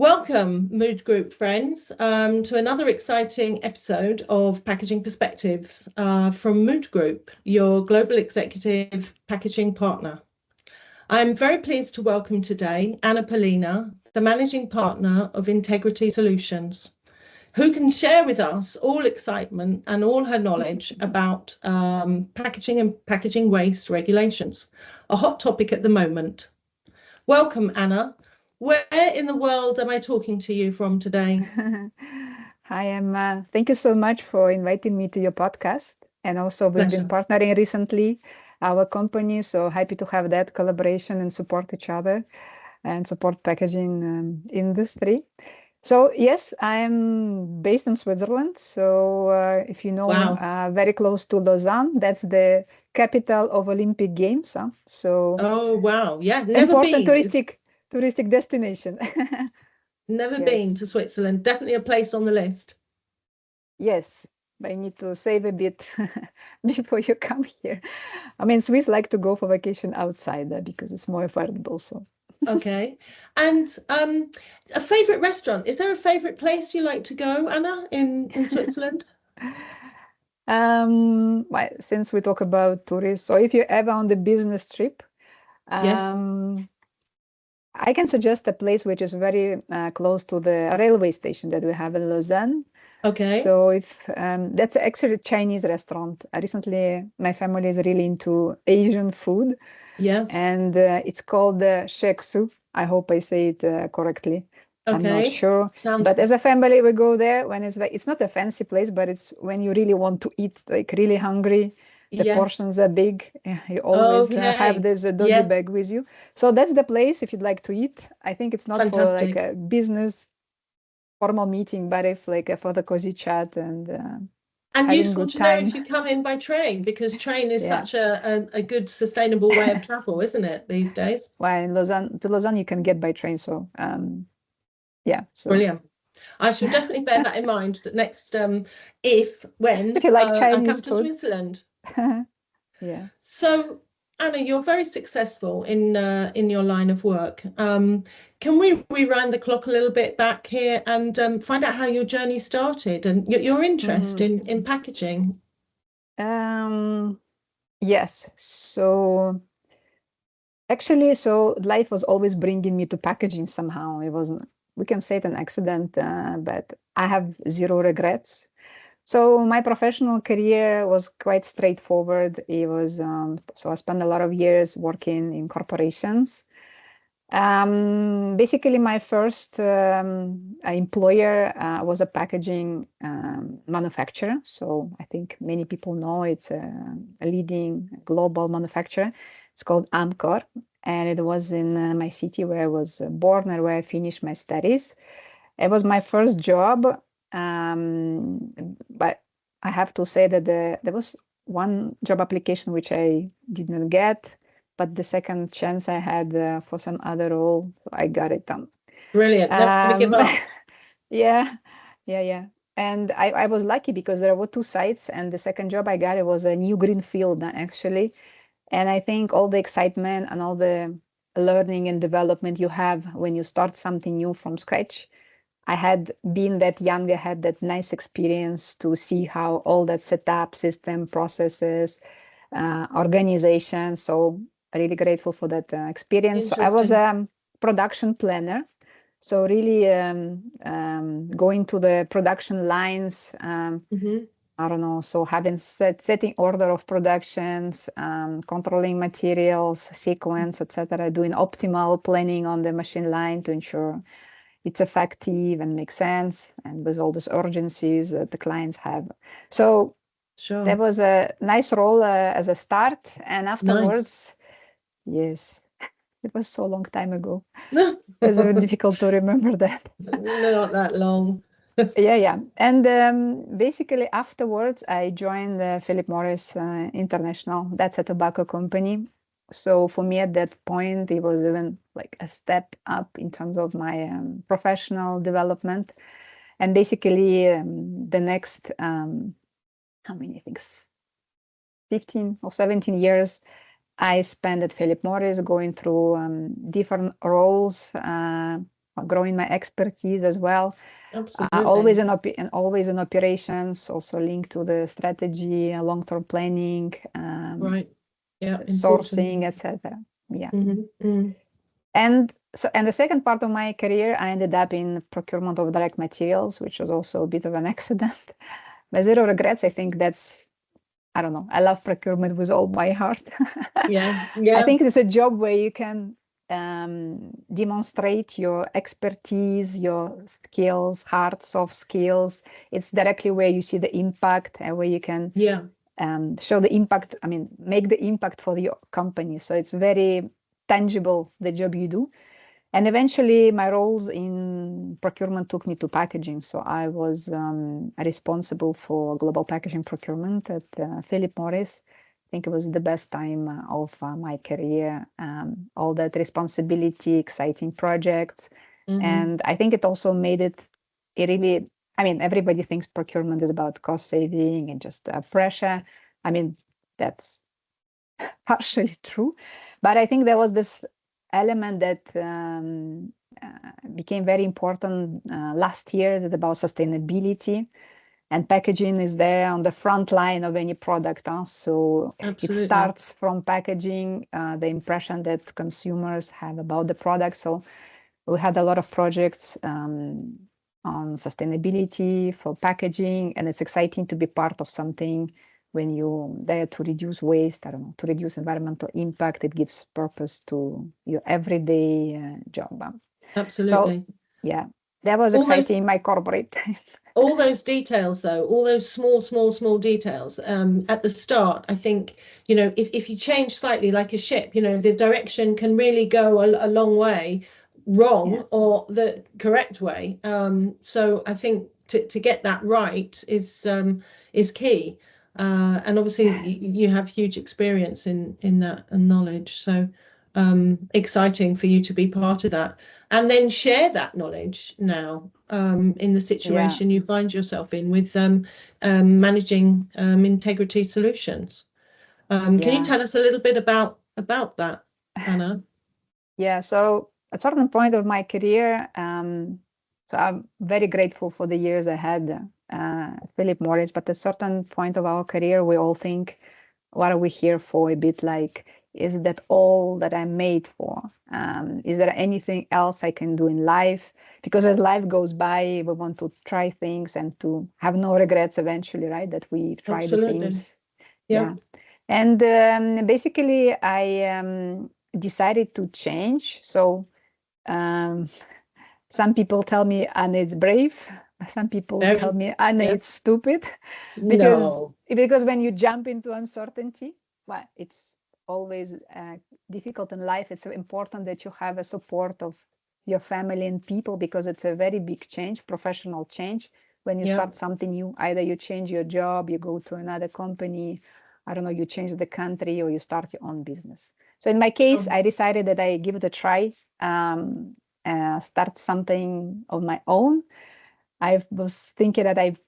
Welcome, Mood Group friends, to another exciting episode of Packaging Perspectives from Mood Group, your global executive packaging partner. I'm very pleased to welcome today Anna Perlina, the managing partner of Integrity Solutions, who can share with us all excitement and all her knowledge about packaging and packaging waste regulations, a hot topic at the moment. Welcome, Anna. Where in the world am I talking to you from today? Hi, Emma. Thank you so much for inviting me to your podcast. And also, we've been partnering recently, our company. So happy to have that collaboration and support each other and support packaging industry. So yes, I'm based in Switzerland. So if you know, Wow. very close to Lausanne, that's the capital of Olympic Games. So Oh, wow. Yeah, never important been. touristic destination. Never been Yes. to Switzerland. Definitely a place on the list. Yes, but you need to save a bit before you come here. I mean, Swiss like to go for vacation outside because it's more affordable. So, Okay. And a favorite restaurant. Is there a favorite place you like to go, Anna, in Switzerland? well, since we talk about tourists, so if you're ever on the business trip, Yes. I can suggest a place which is very close to the railway station that we have in Lausanne. Okay. So if that's actually a Chinese restaurant. Recently, my family is really into Asian food. Yes. And it's called the Sheksu. I hope I say it correctly. I'm not Okay. sure. Sounds. But as a family, we go there when it's like, it's not a fancy place, but it's when you really want to eat, like really hungry. The Yes. portions are big. You always have Okay. this doggy Yeah. bag with you. So that's the place if you'd like to eat. I think it's not for like Fantastic. a business formal meeting, but if like for the cozy chat and And having useful good to know time. if you come in by train, because train is Yeah. such a good sustainable way of travel, isn't it, these days? Well, in Lausanne, to Lausanne, you can get by train. So yeah, so Brilliant. I shall definitely bear that in mind that next, if, if when you like I come Chinese to food. Switzerland. Yeah. So, Anna, you're very successful in your line of work. Can we rewind the clock a little bit back here and find out how your journey started and your interest Mhm. in packaging? Um, yes. So actually, so life was always bringing me to packaging somehow. It wasn't, we can say it an accident, but I have zero regrets. So my professional career was quite straightforward. It was so I spent a lot of years working in corporations. Basically, my first employer was a packaging manufacturer. So I think many people know it's a leading global manufacturer. It's called Amcor, and it was in my city where I was born and where I finished my studies. It was my first job, but I have to say that there was one job application which I didn't get, but the second chance I had for some other role, I got it done. Brilliant. Never give Um, up. yeah, yeah. And I was lucky because there were two sites, and the second job I got, it was a new green field actually. And I think all the excitement and all the learning and development you have when you start something new from scratch, I had been that young, I had that nice experience to see how all that setup, system, processes, organization. So really grateful for that experience. So I was Interesting. a production planner. So really going to the production lines, Hmm. I don't know, so having setting order of productions, controlling materials, sequence, etc., doing optimal planning on the machine line to ensure it's effective and makes sense, and with all these urgencies that the clients have. So that Sure. was a nice role as a start, and Nice. afterwards, yes, it was so long time ago. No, It's very difficult to remember that. not that long. Yeah. And basically afterwards, I joined the Philip Morris International. That's a tobacco company. So for me at that point, it was even like a step up in terms of my professional development. And basically, the next, how many things, 15 or 17 years, I spent at Philip Morris going through different roles. growing my expertise as well. Absolutely. Always in operations, also linked to the strategy, long-term planning, Right. Yeah. sourcing, etc. Yeah. And the second part of my career, I ended up in procurement of direct materials, which was also a bit of an accident. But zero regrets. I think that's, I don't know, I love procurement with all my heart. Yeah. I think it's a job where you can demonstrate your expertise, your skills, hard, soft skills. It's directly where you see the impact and where you can show the impact, I mean, make the impact for your company. So it's very tangible, the job you do. And eventually my roles in procurement took me to packaging. So I was responsible for global packaging procurement at Philip Morris. I think it was the best time of my career. All that responsibility, exciting projects. And I think it also made it really, I mean, everybody thinks procurement is about cost saving and just pressure. I mean, that's partially true. But I think there was this element that became very important last year, that about sustainability, and packaging is there on the front line of any product. So Absolutely. It starts from packaging, the impression that consumers have about the product. So we had a lot of projects on sustainability for packaging, and it's exciting to be part of something when you're there to reduce waste, I don't know, to reduce environmental impact. It gives purpose to your everyday job. Absolutely. So, yeah, that was exciting in my corporate. All those details, though, all those small details at the start, I think, you know, if you change slightly like a ship, you know, the direction can really go a long way wrong or the correct way. So I think to get that right is key. And obviously you have huge experience in that and knowledge. So exciting for you to be part of that and then share that knowledge now in the situation you find yourself in with managing integrity solutions. Can you tell us a little bit about that, Anna? Yeah, so at a certain point of my career, so I'm very grateful for the years I had at Philip Morris, but at a certain point of our career, we all think, what are we here for? A bit like, is that all that I'm made for? Is there anything else I can do in life? Because as life goes by, we want to try things and to have no regrets eventually, right? That we try the things. Yeah. And basically, I decided to change. So some people tell me Anna is brave. Some people tell me Anna is stupid. Because when you jump into uncertainty, well, it's always difficult in life. It's important that you have a support of your family and people, because it's a very big change, professional change. When you start something new, either you change your job, you go to another company, I don't know, you change the country, or you start your own business. So in my case, I decided that I give it a try, start something of my own. I was thinking that I've,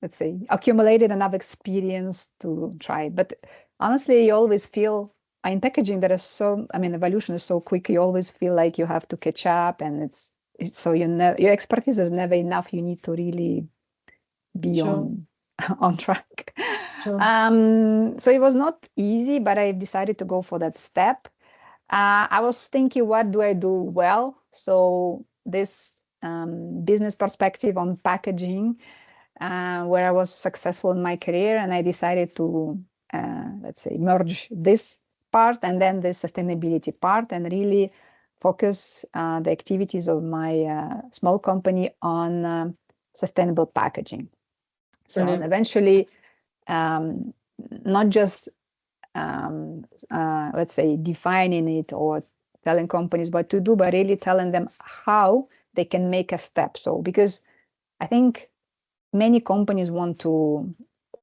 let's say, accumulated enough experience to try it. But honestly, you always feel in packaging that is so, I mean, evolution is so quick. You always feel like you have to catch up, and it's so your expertise is never enough. You need to really be on track. So it was not easy, but I decided to go for that step. I was thinking, what do I do well? So this business perspective on packaging, where I was successful in my career, and I decided to, let's say, merge this part and then the sustainability part, and really focus the activities of my small company on sustainable packaging. So eventually, not just let's say defining it or telling companies what to do, but really telling them how they can make a step. So because I think many companies want to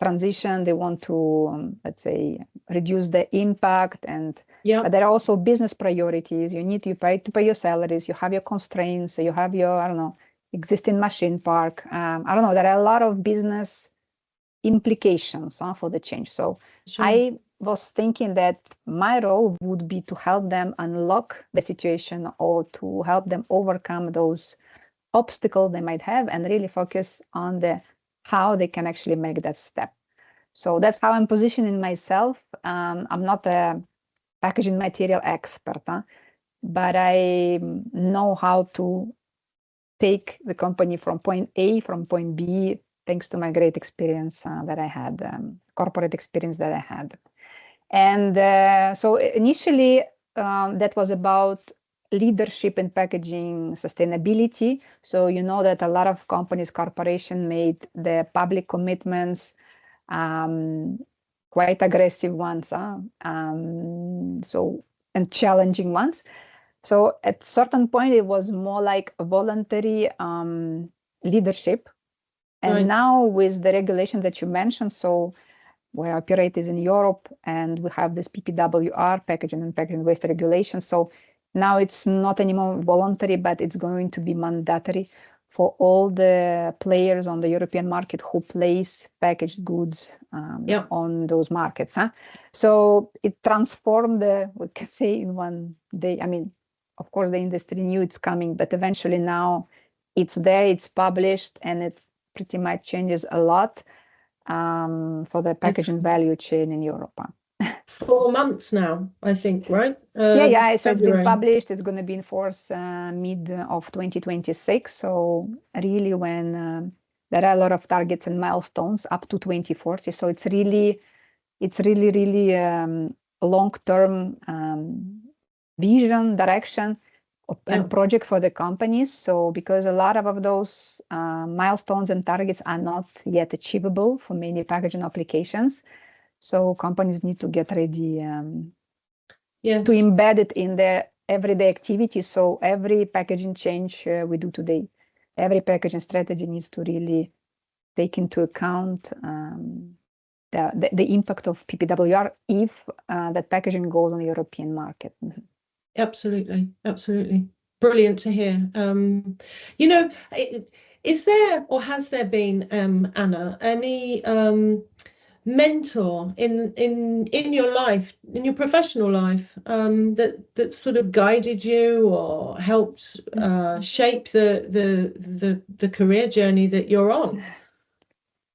transition, they want to let's say reduce the impact, and but there are also business priorities. You need to pay your salaries, you have your constraints, you have your, I don't know, existing machine park. I don't know, there are a lot of business implications for the change. So I was thinking that my role would be to help them unlock the situation or to help them overcome those obstacles they might have and really focus on the how they can actually make that step. So that's how I'm positioning myself. I'm not a packaging material expert, but I know how to take the company from point A, from point B, thanks to my great experience that I had, corporate experience that I had. And so initially, that was about leadership in packaging sustainability. So you know that a lot of companies, corporations made the public commitments, quite aggressive ones, so and challenging ones. So at certain point, it was more like a voluntary leadership. And Right. now with the regulation that you mentioned, so where I operate is in Europe, and we have this PPWR, packaging and packaging waste regulation. So now it's not anymore voluntary, but it's going to be mandatory for all the players on the European market who place packaged goods on those markets. So it transformed we can say in one day. I mean, of course, the industry knew it's coming, but eventually now it's there, it's published, and it pretty much changes a lot for the packaging value chain in Europe. 4 months now, I think, right? Yeah. So it's been February. published. It's going to be in force mid of 2026. So really, when there are a lot of targets and milestones up to 2040. So it's really long-term vision, direction, and project for the companies. So because a lot of those milestones and targets are not yet achievable for many packaging applications. So companies need to get ready to embed it in their everyday activities. So every packaging change we do today, every packaging strategy needs to really take into account the impact of PPWR if that packaging goes on the European market. Absolutely. Brilliant to hear. You know, is there or has there been, Anna, any mentor in your life, in your professional life, that sort of guided you or helped shape the career journey that you're on?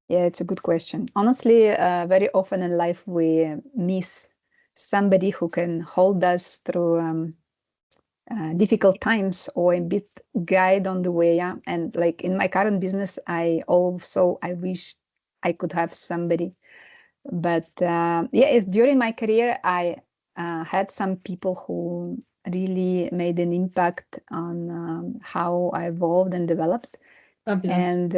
Yeah, it's a good question. Honestly, very often in life we miss somebody who can hold us through difficult times or a bit guide on the way. And like in my current business, I wish I could have somebody. But during my career, I had some people who really made an impact on how I evolved and developed. Fabulous. And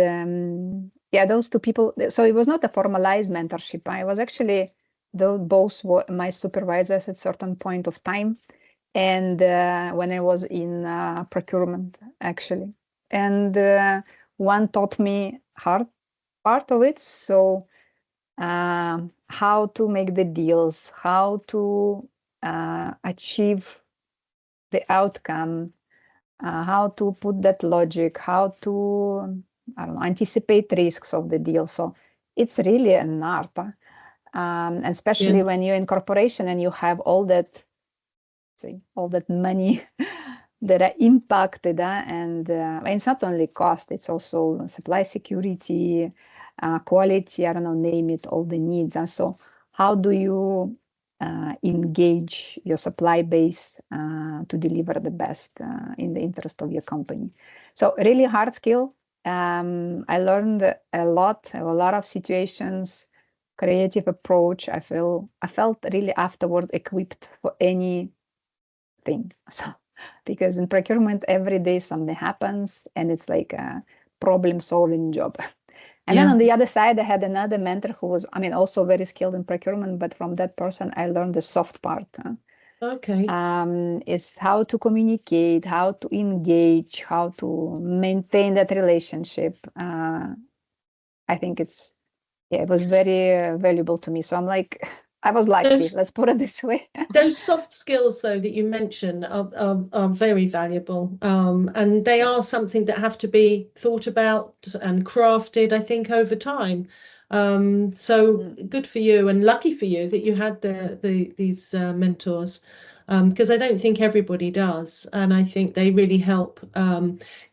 those two people. So it was not a formalized mentorship. I was actually both were my supervisors at certain point of time. And when I was in procurement, actually. And one taught me hard part of it. So how to make the deals, how to achieve the outcome, how to put that logic, how to, I don't know, anticipate risks of the deal. So it's really an art. And especially when you're in corporation and you have all that money that are impacted, and it's not only cost, it's also supply security, quality, I don't know, name it, all the needs. And so how do you engage your supply base to deliver the best in the interest of your company? So really hard skill. I learned a lot of situations, creative approach. I felt really afterward equipped for any thing. So because in procurement every day something happens and it's like a problem solving job. And then on the other side I had another mentor who was, I mean, also very skilled in procurement, but from that person I learned the soft part. Is how to communicate, how to engage, how to maintain that relationship. I think it was very valuable to me. So I'm like, I was lucky, let's put it this way. Those soft skills, though, that you mentioned are very valuable, and they are something that have to be thought about and crafted, I think, over time. So good for you, and lucky for you that you had these mentors, because I don't think everybody does, and I think they really help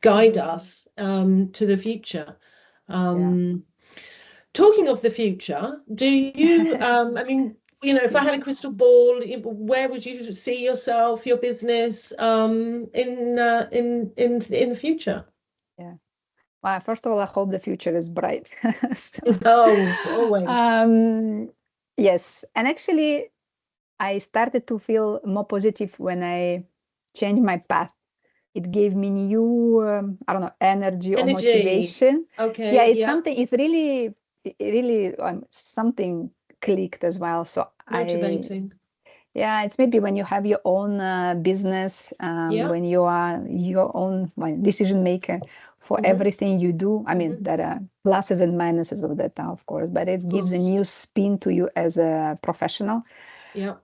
guide us to the future. Talking of the future, do you, I mean, if I had a crystal ball, where would you see yourself, your business, in the future? Yeah. Well, first of all, I hope the future is bright. Oh, always. Yes. And actually, I started to feel more positive when I changed my path. It gave me new, I don't know, energy or motivation. Okay. Yeah, it's something, it really, something clicked as well. So Motivating. yeah, it's maybe when you have your own business, when you are your own decision maker for everything you do. I mean, there are pluses and minuses of that, of course, but it gives a new spin to you as a professional. Yeah.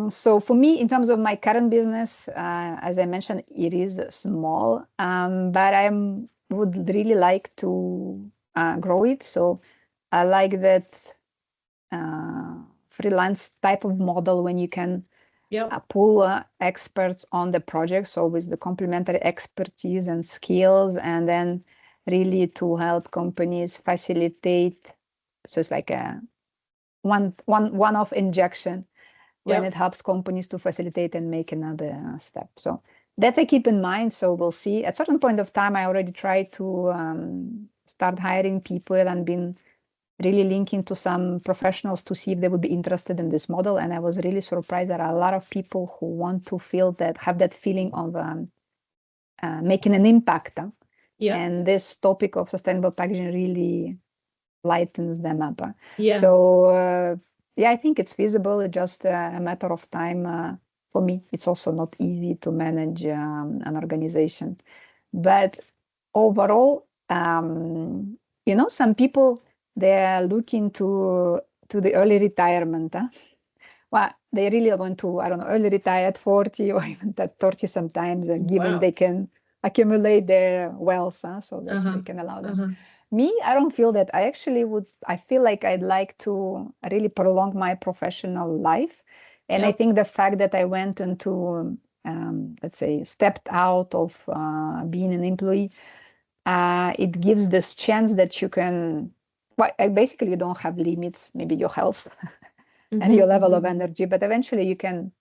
So for me, in terms of my current business, as I mentioned, it is small, but I would really like to grow it. So I like that freelance type of model when you can pull experts on the project. So with the complementary expertise and skills, and then really to help companies facilitate. So it's like a one-off injection when it helps companies to facilitate and make another step. So that I keep in mind. So we'll see. At a certain point of time, I already tried to start hiring people and been really linking to some professionals to see if they would be interested in this model. And I was really surprised that a lot of people who want to feel that, have that feeling of making an impact. And this topic of sustainable packaging really lightens them up. So yeah, I think it's feasible. It's just a matter of time. For me, it's also not easy to manage an organization. But overall, some people, they're looking to the early retirement. Well, they really want to, I don't know, early retire at 40 or even at 30 sometimes, given they can accumulate their wealth, so that they can allow them. Me, I don't feel that. I feel like I'd like to really prolong my professional life. And I think the fact that I went into, let's say, stepped out of being an employee, it gives this chance that you can, basically you don't have limits, maybe your health and your level of energy, but eventually you can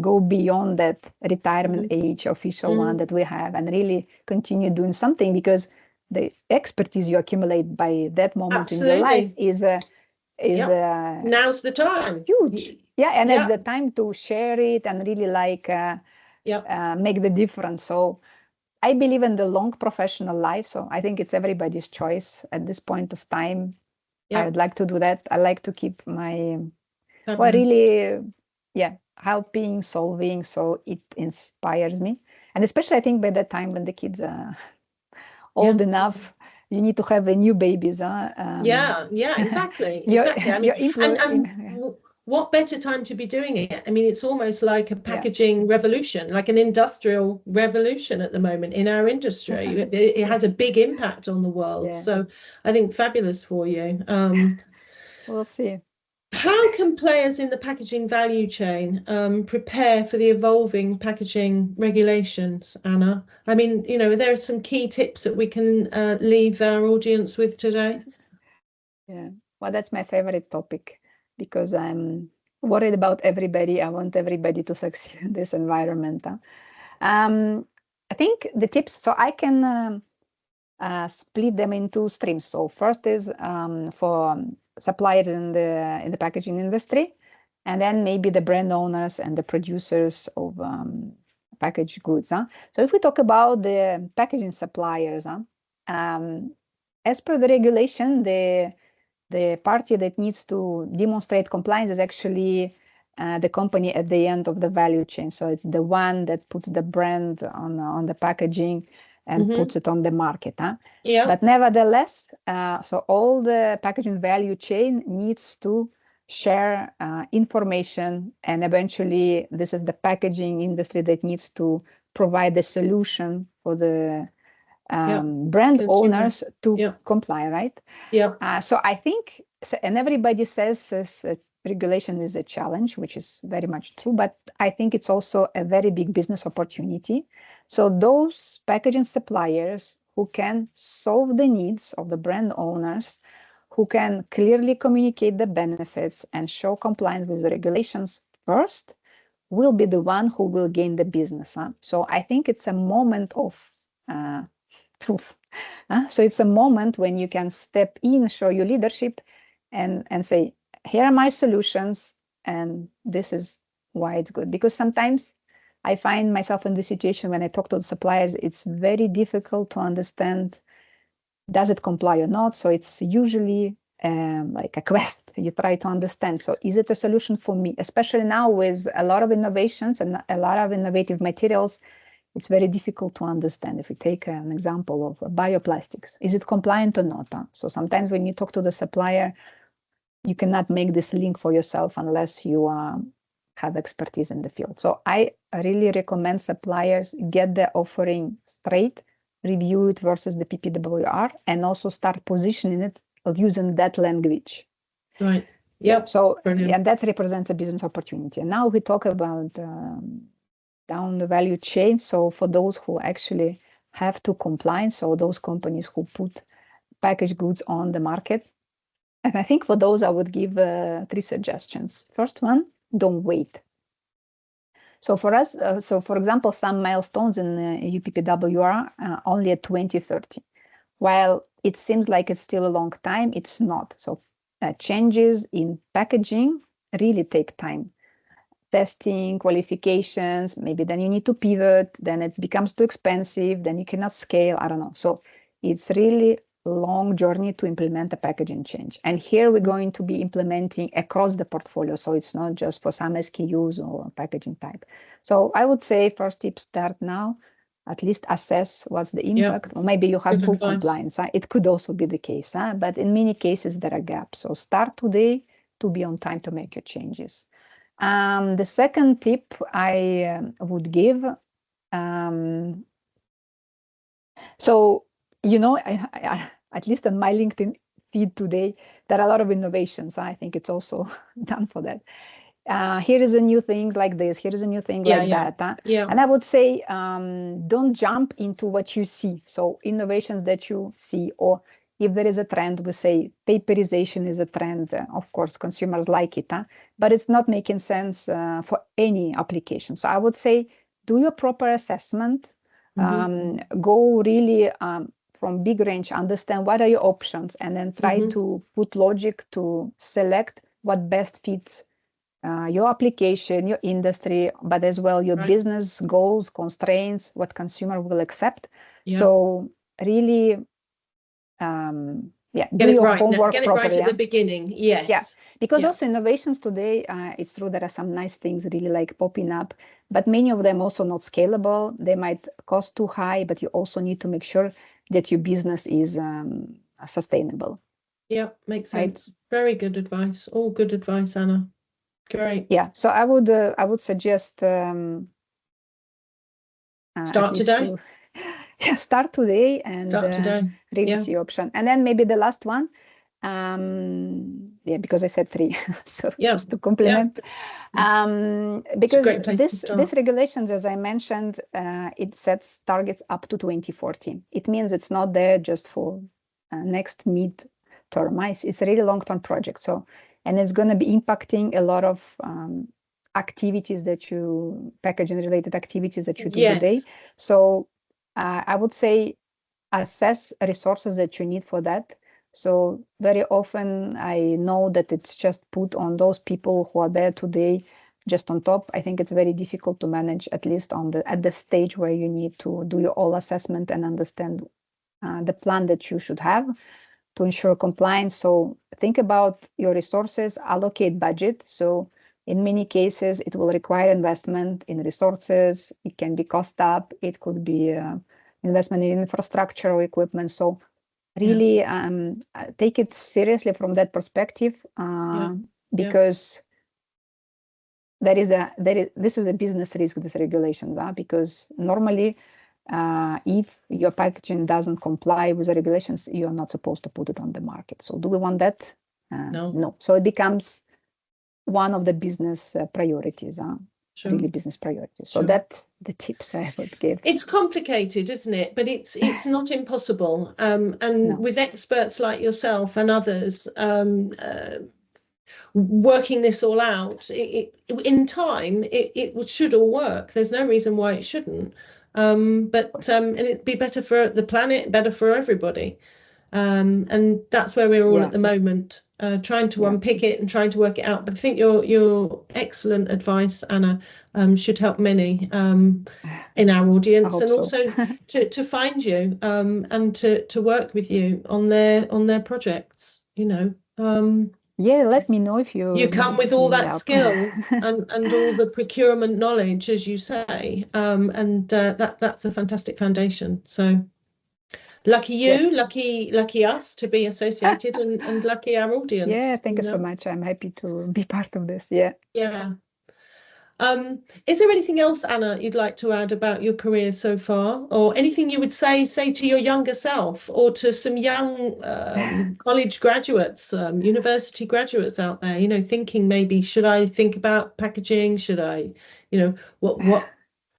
go beyond that retirement age, official one that we have, and really continue doing something, because the expertise you accumulate by that moment in your life is now's the time. Huge. And it's the time to share it and really make the difference. So I believe in the long professional life. So I think it's everybody's choice at this point of time. I would like to do that. I like to keep my helping, solving. So it inspires me. And especially I think by that time when the kids are old enough, you need to have a new babies. Exactly. And what better time to be doing it? I mean, it's almost like a packaging revolution, like an industrial revolution at the moment in our industry. It has a big impact on the world. So I think fabulous for you. We'll see. How can players in the packaging value chain prepare for the evolving packaging regulations, Anna? I mean, there are some key tips that we can leave our audience with today. Yeah, well, that's my favorite topic, because I'm worried about everybody. I want everybody to succeed in this environment. I think the tips, so I can split them in two streams. So first is for suppliers in the packaging industry, and then maybe the brand owners and the producers of packaged goods. So if we talk about the packaging suppliers, as per the regulation, the party that needs to demonstrate compliance is actually the company at the end of the value chain. So it's the one that puts the brand on the packaging and puts it on the market. But nevertheless, so all the packaging value chain needs to share information, and eventually this is the packaging industry that needs to provide the solution for the brand Consumer. owners to Yeah. comply, right? Yeah. So I think, and everybody says regulation is a challenge, which is very much true, but I think it's also a very big business opportunity. So those packaging suppliers who can solve the needs of the brand owners, who can clearly communicate the benefits and show compliance with the regulations first, will be the one who will gain the business. So I think it's a moment of truth. So it's a moment when you can step in, show your leadership, and say, here are my solutions, and this is why it's good. Because sometimes I find myself in the situation when I talk to the suppliers, it's very difficult to understand, does it comply or not? So it's usually like a quest. You try to understand. So is it a solution for me? Especially now with a lot of innovations and a lot of innovative materials, it's very difficult to understand. If we take an example of bioplastics, is it compliant or not? So sometimes when you talk to the supplier, you cannot make this link for yourself unless you have expertise in the field. So I really recommend suppliers get the offering straight, review it versus the PPWR, and also start positioning it using that language. Right. Yep. So Brilliant. and that represents a business opportunity. And now we talk about down the value chain. So for those who actually have to comply, so those companies who put packaged goods on the market. And I think for those, I would give 3 suggestions. First one, don't wait. So for us, so for example, some milestones in EU PPWR only at 2030. While it seems like it's still a long time, it's not. So changes in packaging really take time. Testing, qualifications, maybe then you need to pivot, then it becomes too expensive, then you cannot scale, I don't know. So it's really long journey to implement a packaging change. And here we're going to be implementing across the portfolio. So it's not just for some SKUs or packaging type. So I would say first tip, start now, at least assess what's the impact, or maybe you have Good full advice. compliance. It could also be the case, but in many cases there are gaps. So start today to be on time to make your changes. The second tip I would give, so, you know, at least on my LinkedIn feed today, there are a lot of innovations. I think it's also done for that. Here is a new thing like this. Here is a new thing like that. Yeah. And I would say, don't jump into what you see. So innovations that you see, or if there is a trend, we say paperization is a trend. Of course, consumers like it, but it's not making sense for any application. So I would say, do your proper assessment. Go really from big range, understand what are your options, and then try to put logic to select what best fits your application, your industry, but as well your business goals, constraints, what consumer will accept. So really, do your homework Get it properly. Right at the beginning. Yes. Yeah, because also innovations today, it's true there are some nice things really like popping up, but many of them also not scalable. They might cost too high, but you also need to make sure that your business is sustainable. Yeah, makes sense. Right? Very good advice. All good advice, Anna. Great. Yeah, so I would suggest start today. Start today and really see option. And then maybe the last one, because I said 3, so just to complement. Because this regulations, as I mentioned, it sets targets up to 2040. It means it's not there just for next mid-term. It's a really long-term project. So, and it's going to be impacting a lot of activities that you, packaging related activities that you do today. So I would say assess resources that you need for that. So very often I know that it's just put on those people who are there today, just on top. I think it's very difficult to manage, at least at the stage where you need to do your all assessment and understand the plan that you should have to ensure compliance. So think about your resources, allocate budget. So in many cases, it will require investment in resources. It can be cost up. It could be investment in infrastructure or equipment. So really take it seriously from that perspective, because this is a business risk, these regulations, because normally if your packaging doesn't comply with the regulations, you're not supposed to put it on the market. So do we want that? No. No. So it becomes one of the business priorities, Sure. really business priorities. So Sure. that's the tips I would give. It's complicated, isn't it? But it's not impossible. And No. with experts like yourself and others working this all out, in time, it should all work. There's no reason why it shouldn't. And it'd be better for the planet, better for everybody. And that's where we're all at the moment, trying to unpick it and trying to work it out. But I think your excellent advice, Anna, should help many in our audience, and also to find you and to work with you on their projects. Yeah, let me know if you come with all that skill and all the procurement knowledge, as you say, and that's a fantastic foundation. So. Lucky you, lucky us to be associated, and lucky our audience. Yeah, thank you so much. I'm happy to be part of this. Yeah. Yeah. Is there anything else, Anna, you'd like to add about your career so far, or anything you would say to your younger self, or to some young college graduates, university graduates out there, thinking maybe, should I think about packaging? Should I, what,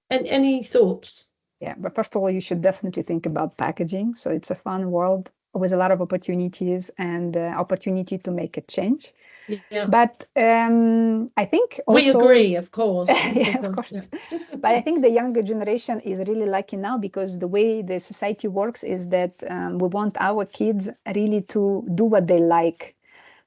and any thoughts? Yeah, but first of all, you should definitely think about packaging. So it's a fun world with a lot of opportunities and opportunity to make a change. Yeah. But I think also... We agree, of course. Yeah, of course. Yeah. But I think the younger generation is really lucky now, because the way the society works is that we want our kids really to do what they like.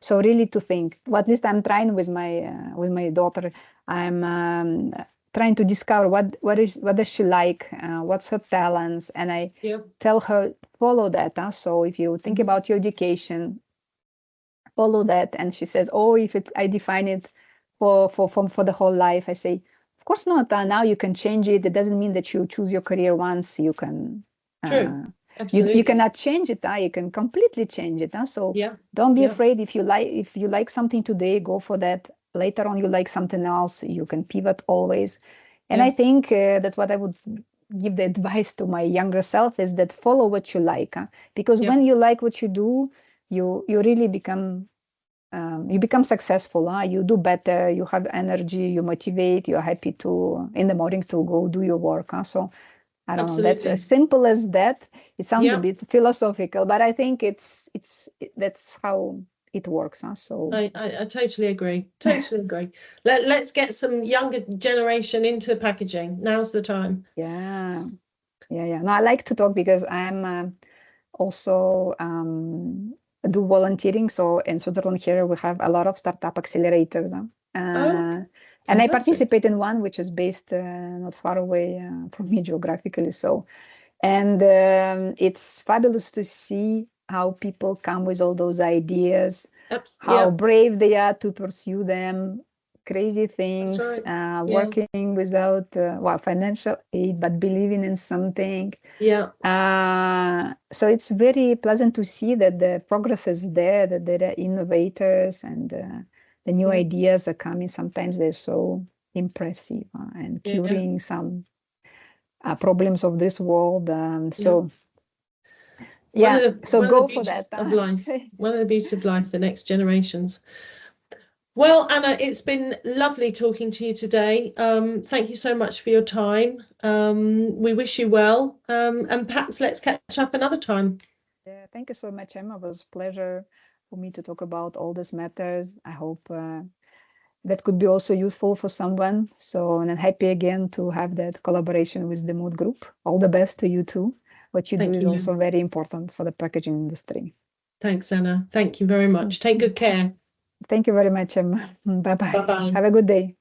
So really to think. Well, at least I'm trying with my daughter. I'm trying to discover what does she like, what's her talents, and I tell her, follow that. So if you think about your education, follow that. And she says, oh, if I define it for the whole life, I say, of course not. Now you can change it. It doesn't mean that you choose your career once. You can you cannot change it. You can completely change it. So don't be afraid. If you like something today, go for that. Later on, you like something else, you can pivot always. And I think that what I would give the advice to my younger self is that follow what you like. Because when you like what you do, you really become successful. You do better, you have energy, you motivate, you're happy to in the morning to go do your work. So I don't know, that's as simple as that. It sounds a bit philosophical, but I think that's how it works. So I totally agree. Let's get some younger generation into packaging. Now's the time. Yeah. No, I like to talk because I'm also do volunteering. So in Switzerland here we have a lot of startup accelerators, and I participate in one which is based not far away from me geographically. So, and it's fabulous to see how people come with all those ideas, how brave they are to pursue them, crazy things, working without financial aid, but believing in something. So it's very pleasant to see that the progress is there, that there are innovators, and the new ideas are coming. Sometimes they're so impressive and curing some problems of this world. So so go for that. One of the beauties of life, the next generations. Well, Anna, it's been lovely talking to you today. Thank you so much for your time. We wish you well, and perhaps let's catch up another time. Yeah, thank you so much, Emma. It was a pleasure for me to talk about all these matters. I hope that could be also useful for someone. So, and I'm happy again to have that collaboration with the Mood Group. All the best to you too. What you do is also very important for the packaging industry. Thanks, Anna. Thank you very much. Take good care. Thank you very much, Emma. Bye-bye. Bye-bye. Have a good day.